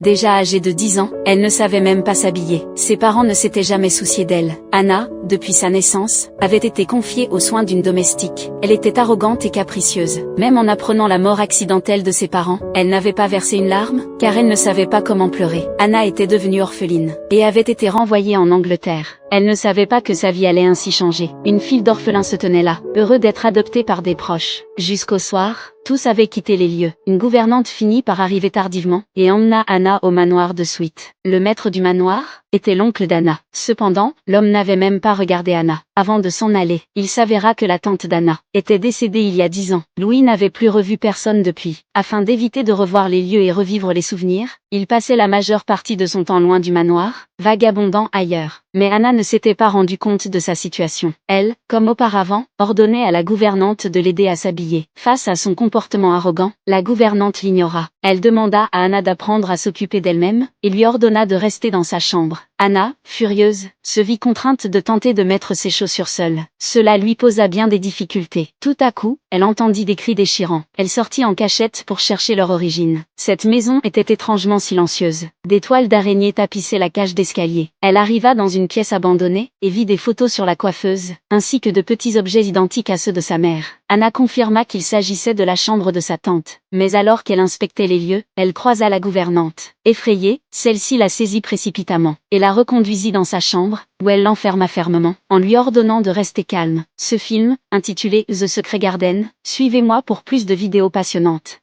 Déjà âgée de 10 ans, elle ne savait même pas s'habiller. Ses parents ne s'étaient jamais souciés d'elle. Anna, depuis sa naissance, avait été confiée aux soins d'une domestique. Elle était arrogante et capricieuse. Même en apprenant la mort accidentelle de ses parents, elle n'avait pas versé une larme, car elle ne savait pas comment pleurer. Anna était devenue orpheline, et avait été renvoyée en Angleterre. Elle ne savait pas que sa vie allait ainsi changer. Une file d'orphelins se tenait là, heureux d'être adoptés par des proches. Jusqu'au soir, tous avaient quitté les lieux. Une gouvernante finit par arriver tardivement, et emmena Anna au manoir de Sweet. Le maître du manoir était l'oncle d'Anna. Cependant, l'homme n'avait même pas regardé Anna. Avant de s'en aller, il s'avéra que la tante d'Anna était décédée il y a 10 ans. Louis n'avait plus revu personne depuis. Afin d'éviter de revoir les lieux et revivre les souvenirs, il passait la majeure partie de son temps loin du manoir, vagabondant ailleurs. Mais Anna ne s'était pas rendu compte de sa situation. Elle, comme auparavant, ordonnait à la gouvernante de l'aider à s'habiller. Face à son comportement arrogant, la gouvernante l'ignora. Elle demanda à Anna d'apprendre à s'occuper d'elle-même, et lui ordonna de rester dans sa chambre. Anna, furieuse, se vit contrainte de tenter de mettre ses chaussures seule. Cela lui posa bien des difficultés. Tout à coup, elle entendit des cris déchirants. Elle sortit en cachette pour chercher leur origine. Cette maison était étrangement silencieuse. Des toiles d'araignée tapissaient la cage d'escalier. Elle arriva dans une pièce abandonnée, et vit des photos sur la coiffeuse, ainsi que de petits objets identiques à ceux de sa mère. Anna confirma qu'il s'agissait de la chambre de sa tante. Mais alors qu'elle inspectait les lieux, elle croisa la gouvernante. Effrayée, celle-ci la saisit précipitamment, et la reconduisit dans sa chambre, où elle l'enferma fermement, en lui ordonnant de rester calme. Ce film, intitulé The Secret Garden, suivez-moi pour plus de vidéos passionnantes.